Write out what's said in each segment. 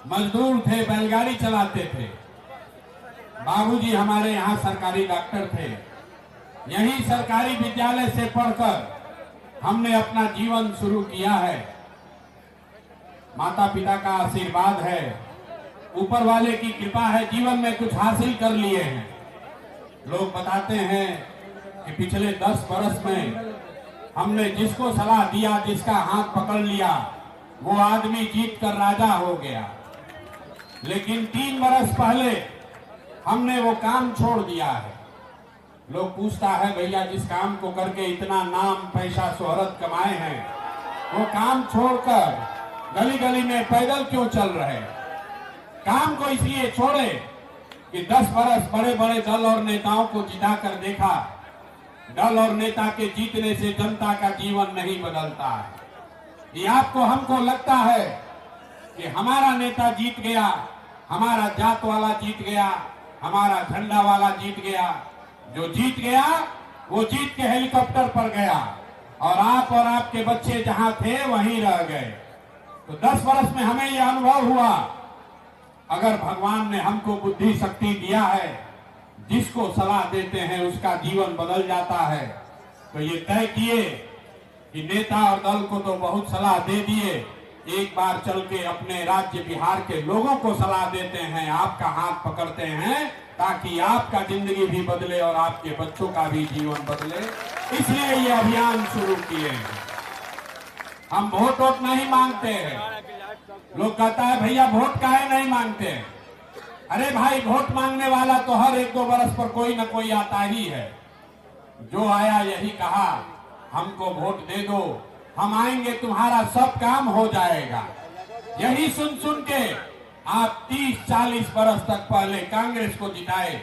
मजदूर थे, बैलगाड़ी चलाते थे। बाबूजी हमारे यहाँ सरकारी डॉक्टर थे। यही सरकारी विद्यालय से पढ़कर हमने अपना जीवन शुरू किया है। माता पिता का आशीर्वाद है, ऊपर वाले की कृपा है, जीवन में कुछ हासिल कर लिए हैं। लोग बताते हैं कि पिछले 10 बरस में हमने जिसको सलाह दिया, जिसका हाथ पकड़ लिया, वो आदमी जीत कर राजा हो गया। लेकिन 3 बरस पहले हमने वो काम छोड़ दिया है। लोग पूछता है, भैया जिस काम को करके इतना नाम, पैसा, शोहरत कमाए हैं, वो काम छोड़कर गली गली में पैदल क्यों चल रहे? काम को इसलिए छोड़े कि 10 बरस बड़े बड़े दल और नेताओं को जिता कर देखा। दल और नेता के जीतने से जनता का जीवन नहीं बदलता है। ये आपको हमको लगता है कि हमारा नेता जीत गया, हमारा जात वाला जीत गया, हमारा झंडा वाला जीत गया। जो जीत गया वो जीत के हेलीकॉप्टर पर गया और आप और आपके बच्चे जहां थे वहीं रह गए। तो 10 वर्ष में हमें यह अनुभव हुआ, अगर भगवान ने हमको बुद्धि शक्ति दिया है, जिसको सलाह देते हैं उसका जीवन बदल जाता है। तो ये तय किए कि नेता और दल को तो बहुत सलाह दे दिए, एक बार चल के अपने राज्य बिहार के लोगों को सलाह देते हैं, आपका हाथ पकड़ते हैं, ताकि आपका जिंदगी भी बदले और आपके बच्चों का भी जीवन बदले। इसलिए ये अभियान शुरू किए हैं। हम वोट वोट नहीं मांगते हैं। लोग कहता है भैया वोट काहे नहीं मांगते हैं? अरे भाई, वोट मांगने वाला तो हर 1-2 बरस पर कोई न कोई आता ही है। जो आया यही कहा, हमको वोट दे दो, हम आएंगे, तुम्हारा सब काम हो जाएगा। यही सुन सुन के आप 30-40 बरस तक पहले कांग्रेस को जिताए,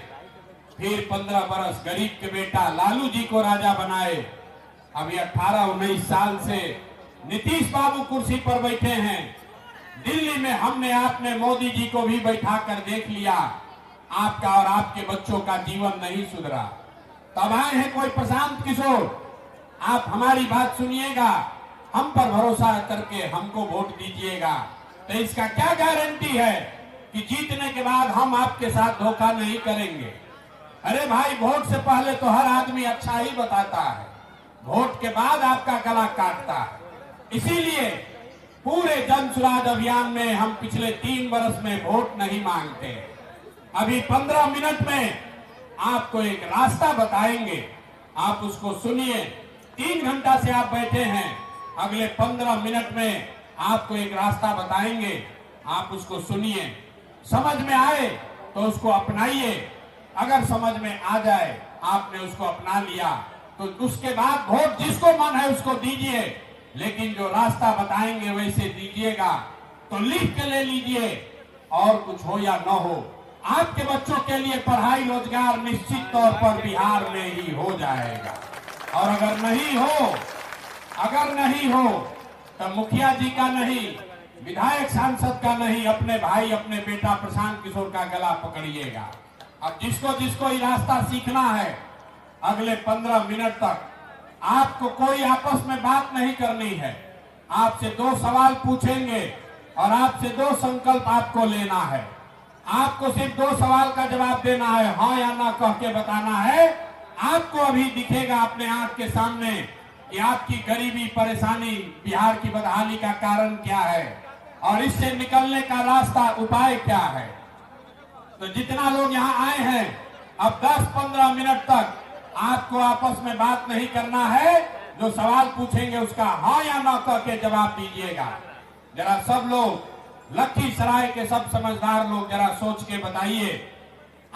फिर 15 बरस गरीब के बेटा लालू जी को राजा बनाए। अभी 18-19 साल से नीतीश बाबू कुर्सी पर बैठे हैं। दिल्ली में हमने आपने मोदी जी को भी बैठा कर देख लिया, आपका और आपके बच्चों का जीवन नहीं सुधरा। तब आए हैं कोई प्रशांत किशोर, आप हमारी बात सुनिएगा, हम पर भरोसा करके हमको वोट दीजिएगा। तो इसका क्या गारंटी है कि जीतने के बाद हम आपके साथ धोखा नहीं करेंगे? अरे भाई, वोट से पहले तो हर आदमी अच्छा ही बताता है, वोट के बाद आपका गला काटता है। इसीलिए पूरे जन सुराज अभियान में हम पिछले 3 वर्ष में वोट नहीं मांगते। अभी 15 मिनट में आपको एक रास्ता बताएंगे, आप उसको सुनिए। 3 घंटा से आप बैठे हैं, अगले 15 मिनट में आपको एक रास्ता बताएंगे, आप उसको सुनिए। समझ में आए तो उसको अपनाइए, अगर समझ में आ जाए, आपने उसको अपना लिया, तो उसके बाद वोट जिसको मन है उसको दीजिए। लेकिन जो रास्ता बताएंगे वैसे दीजिएगा, तो लिख के ले लीजिए, और कुछ हो या न हो, आपके बच्चों के लिए पढ़ाई रोजगार निश्चित तौर पर बिहार में ही हो जाएगा। और अगर नहीं हो तो मुखिया जी का नहीं, विधायक सांसद का नहीं, अपने भाई अपने बेटा प्रशांत किशोर का गला पकड़िएगा। अब जिसको जिसको ये रास्ता सीखना है, अगले 15 मिनट तक आपको कोई आपस में बात नहीं करनी है। आपसे 2 सवाल पूछेंगे और आपसे 2 संकल्प आपको लेना है। आपको सिर्फ 2 सवाल का जवाब देना है, हाँ या ना कह के बताना है। आपको अभी दिखेगा अपने आंख के सामने कि आपकी गरीबी, परेशानी, बिहार की बदहाली का कारण क्या है और इससे निकलने का रास्ता, उपाय क्या है। तो जितना लोग यहाँ आए हैं, अब 10-15 मिनट तक आपको आपस में बात नहीं करना है। जो सवाल पूछेंगे उसका हाँ या ना कह के जवाब दीजिएगा। जरा सब लोग, लखीसराय के सब समझदार लोग, जरा सोच के बताइए,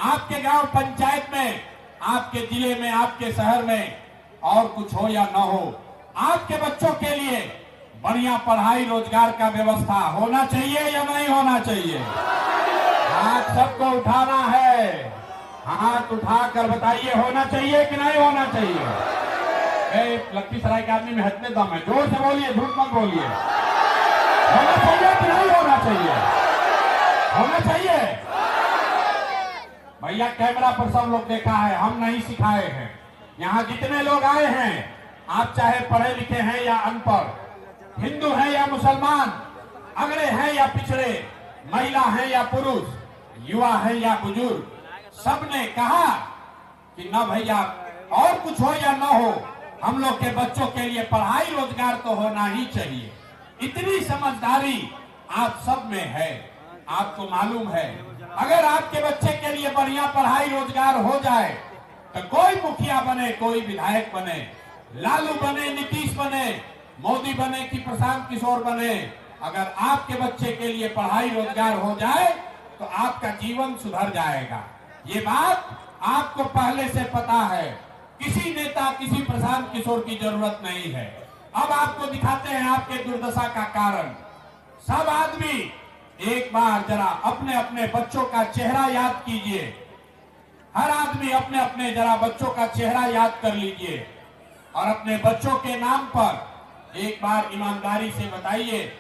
आपके गांव पंचायत में, आपके जिले में, आपके शहर में और कुछ हो या ना हो, आपके बच्चों के लिए बढ़िया पढ़ाई रोजगार का व्यवस्था होना चाहिए या नहीं होना चाहिए? हाथ सबको उठाना है, हाथ उठाकर बताइए, होना चाहिए कि नहीं होना चाहिए? लखीसराय के आदमी में हटने दम है, जोर से बोलिए, झूठ मत बोलिए। होना चाहिए कि नहीं होना चाहिए? होना चाहिए। भैया कैमरा पर सब लोग देखा है, हम नहीं सिखाए हैं। यहाँ जितने लोग आए हैं, आप चाहे पढ़े लिखे हैं या अनपढ़, हिंदू हैं या मुसलमान, अगड़े हैं या पिछड़े, महिला हैं या पुरुष, युवा हैं या बुजुर्ग, सबने कहा कि न भैया और कुछ हो या न हो, हम लोग के बच्चों के लिए पढ़ाई रोजगार तो होना ही चाहिए। इतनी समझदारी आप सब में है। आपको मालूम है, अगर आपके बच्चे के लिए बढ़िया पढ़ाई रोजगार हो जाए तो कोई मुखिया बने, कोई विधायक बने, लालू बने, नीतीश बने, मोदी बने कि प्रशांत किशोर बने, अगर आपके बच्चे के लिए पढ़ाई रोजगार हो जाए तो आपका जीवन सुधर जाएगा। ये बात आपको पहले से पता है। किसी नेता, किसी प्रशांत किशोर की जरूरत नहीं है। अब आपको दिखाते हैं आपके दुर्दशा का कारण। सब आदमी एक बार जरा अपने अपने बच्चों का चेहरा याद कीजिए। हर आदमी अपने अपने जरा बच्चों का चेहरा याद कर लीजिए और अपने बच्चों के नाम पर एक बार ईमानदारी से बताइए,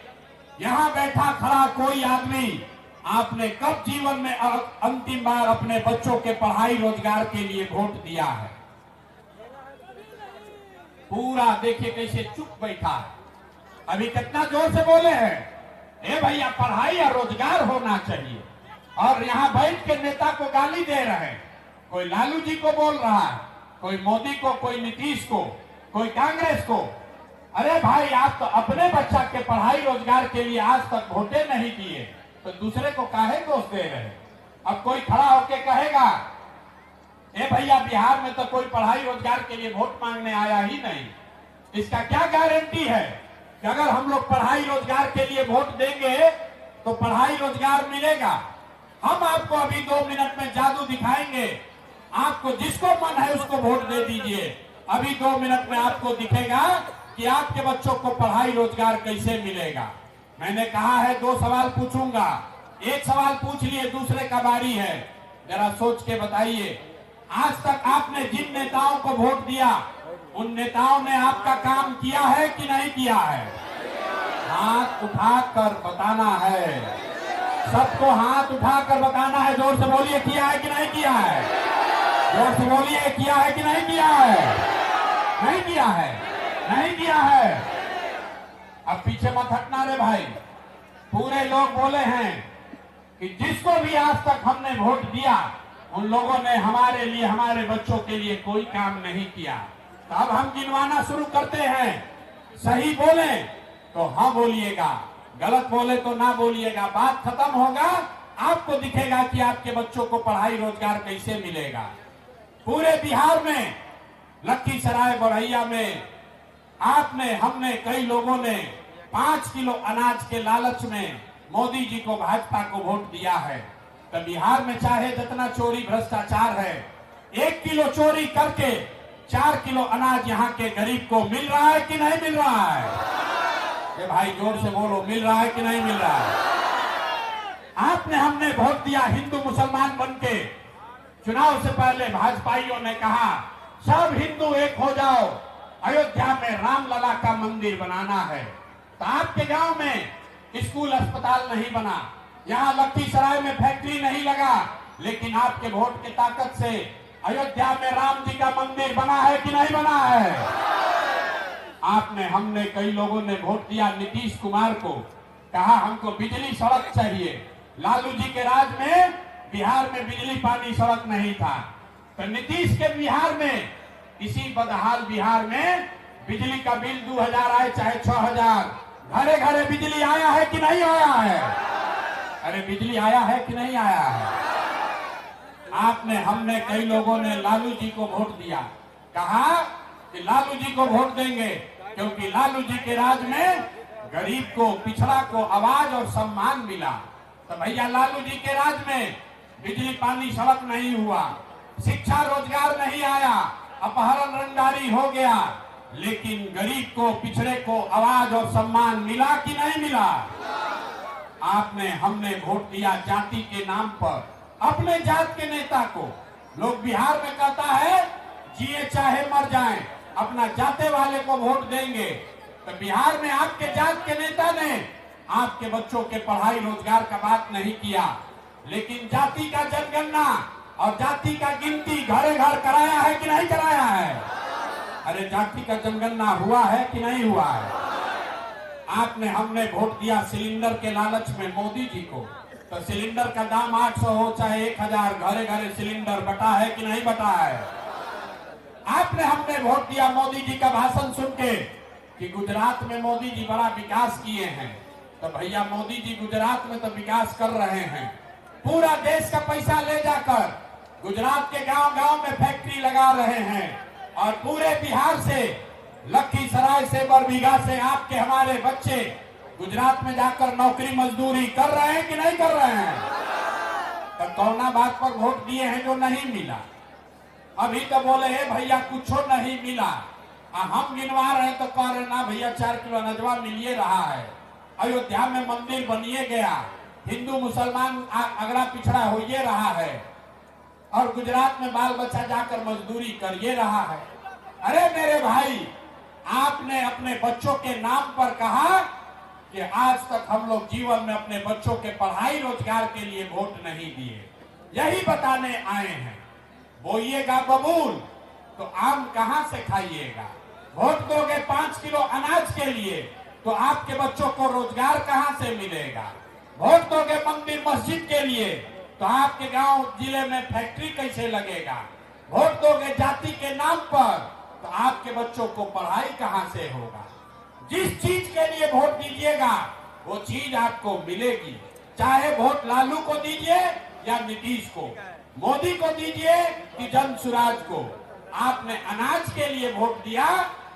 यहां बैठा खड़ा कोई आदमी आपने कब जीवन में अंतिम बार अपने बच्चों के पढ़ाई रोजगार के लिए वोट दिया है? पूरा देखिए कैसे चुप बैठा है। अभी कितना जोर से बोले हैं, ए भैया पढ़ाई या रोजगार होना चाहिए, और यहाँ बैठ के नेता को गाली दे रहे हैं। कोई लालू जी को बोल रहा है, कोई मोदी को, कोई नीतीश को, कोई कांग्रेस को। अरे भाई, आप तो अपने बच्चा के पढ़ाई रोजगार के लिए आज तक वोटे नहीं दिए, तो दूसरे को काहे दोष दे रहे? अब कोई खड़ा होके कहेगा, ए भैया बिहार में तो कोई पढ़ाई रोजगार के लिए वोट मांगने आया ही नहीं। इसका क्या गारंटी है कि अगर हम लोग पढ़ाई रोजगार के लिए वोट देंगे तो पढ़ाई रोजगार मिलेगा? हम आपको अभी 2 मिनट में जादू दिखाएंगे। आपको जिसको मन है उसको वोट दे दीजिए। अभी 2 मिनट में आपको दिखेगा कि आपके बच्चों को पढ़ाई रोजगार कैसे मिलेगा। मैंने कहा है 2 सवाल पूछूंगा, एक सवाल पूछ लिए, दूसरे का बारी है। जरा सोच के बताइए, आज तक आपने जिन नेताओं को वोट दिया उन नेताओं ने आपका काम किया है कि नहीं किया है? हाथ उठाकर बताना है, सबको हाथ उठाकर बताना है। जोर से बोलिए, किया है कि नहीं किया है? जोर से बोलिए, किया है कि नहीं किया है? नहीं किया है, नहीं किया है। अब पीछे मत हटना रे भाई। पूरे लोग बोले हैं कि जिसको भी आज तक हमने वोट दिया उन लोगों ने हमारे लिए, हमारे बच्चों के लिए कोई काम नहीं किया। तो अब हम गिनवाना शुरू करते हैं। सही बोले तो हाँ बोलिएगा, गलत बोले तो ना बोलिएगा। बात खत्म होगा, आपको दिखेगा कि आपके बच्चों को पढ़ाई रोजगार कैसे मिलेगा। पूरे बिहार में, लखीसराय, बड़हिया में आपने, हमने, कई लोगों ने 5 किलो अनाज के लालच में मोदी जी को, भाजपा को वोट दिया है। तो बिहार में चाहे जितना चोरी भ्रष्टाचार है, 1 किलो चोरी करके 4 किलो अनाज यहाँ के गरीब को मिल रहा है कि नहीं मिल रहा है? ये भाई जोर से बोलो, मिल रहा है कि नहीं मिल रहा है? आपने, हमने वोट दिया हिंदू मुसलमान बनके। चुनाव से पहले भाजपाइयों ने कहा सब हिंदू एक हो जाओ, अयोध्या में रामलला का मंदिर बनाना है। तो आपके गांव में स्कूल, अस्पताल नहीं बना, यहाँ लखीसराय में फैक्ट्री नहीं लगा, लेकिन आपके वोट की ताकत से अयोध्या में राम जी का मंदिर बना है कि नहीं बना है? आपने, हमने, कई लोगों ने वोट दिया नीतीश कुमार को, कहा हमको बिजली सड़क चाहिए। लालू जी के राज में बिहार में बिजली, पानी, सड़क नहीं था। तो नीतीश के बिहार में, इसी बदहाल बिहार में बिजली का बिल 2000 आए चाहे 6000, घरे घरे बिजली आया है कि नहीं आया है? अरे बिजली आया है कि नहीं आया है? आपने, हमने, कई लोगों ने लालू जी को वोट दिया, कहा कि लालू जी को वोट देंगे क्योंकि लालू जी के राज में गरीब को, पिछड़ा को आवाज और सम्मान मिला। तो भैया लालू जी के राज में बिजली, पानी, सड़क नहीं हुआ, शिक्षा, रोजगार नहीं आया, अपहरण, रंगदारी हो गया, लेकिन गरीब को, पिछड़े को आवाज और सम्मान मिला कि नहीं मिला? आपने, हमने वोट दिया जाति के नाम पर, अपने जात के नेता को। लोग बिहार में कहता है जिए चाहे मर जाएं, अपना जाते वाले को वोट देंगे। तो बिहार में आपके जात के नेता ने आपके बच्चों के पढ़ाई रोजगार का बात नहीं किया, लेकिन जाति का जनगणना और जाति का गिनती घरे घर कराया है कि नहीं कराया है? अरे जाति का जनगणना हुआ है कि नहीं हुआ है? आपने, हमने वोट दिया सिलेंडर के लालच में मोदी जी को, तो सिलेंडर का दाम 800 हो चाहे 1000, घरे घरे सिलेंडर बटा है कि नहीं बटा है? आपने हमने वोट दिया मोदी जी का भाषण सुन के कि गुजरात में मोदी जी बड़ा विकास किए हैं। तो भैया मोदी जी गुजरात में तो विकास कर रहे हैं, पूरा देश का पैसा ले जाकर गुजरात के गांव गांव में फैक्ट्री लगा रहे हैं और पूरे बिहार से, लखीसराय से, बरबीघा से आपके हमारे बच्चे गुजरात में जाकर नौकरी मजदूरी कर रहे हैं कि नहीं कर रहे हैं? तो कौना बात पर वोट दिए हैं जो नहीं मिला? अभी तो बोले है भैया कुछ नहीं मिला, हम गिनवा रहे हैं तो कह रहे ना भैया 4 किलो अनजवा मिलिए रहा है। अयोध्या में मंदिर बनिए गया, हिंदू मुसलमान अगड़ा पिछड़ा होइए रहा है और गुजरात में बाल बच्चा जाकर मजदूरी करिए रहा है। अरे मेरे भाई, आपने अपने बच्चों के नाम पर कहा कि आज तक हम लोग जीवन में अपने बच्चों के पढ़ाई रोजगार के लिए वोट नहीं दिए। यही बताने आए हैं, बोइएगा बबूल तो आम कहां से खाइएगा? वोट दोगे 5 किलो अनाज के लिए तो आपके बच्चों को रोजगार कहां से मिलेगा? वोट दोगे मंदिर मस्जिद के लिए तो आपके गांव जिले में फैक्ट्री कैसे लगेगा? वोट दोगे जाति के नाम पर तो आपके बच्चों को पढ़ाई कहां से होगा? जिस चीज के लिए वोट दीजिएगा वो चीज आपको मिलेगी, चाहे वोट लालू को दीजिए या नीतीश को, मोदी को दीजिए कि जनसुराज को। आपने अनाज के लिए वोट दिया,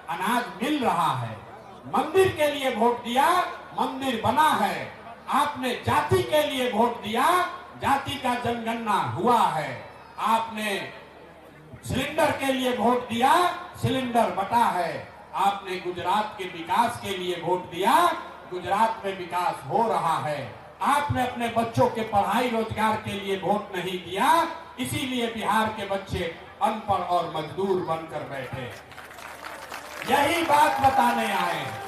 अनाज मिल रहा है। मंदिर के लिए वोट दिया, मंदिर बना है। आपने जाति के लिए वोट दिया, जाति का जनगणना हुआ है। आपने सिलेंडर के लिए वोट दिया, सिलेंडर बटा है। आपने गुजरात के विकास के लिए वोट दिया, गुजरात में विकास हो रहा है। आपने अपने बच्चों के पढ़ाई रोजगार के लिए वोट नहीं दिया, इसीलिए बिहार के बच्चे अनपढ़ और मजदूर बनकर बैठे। यही बात बताने आए हैं।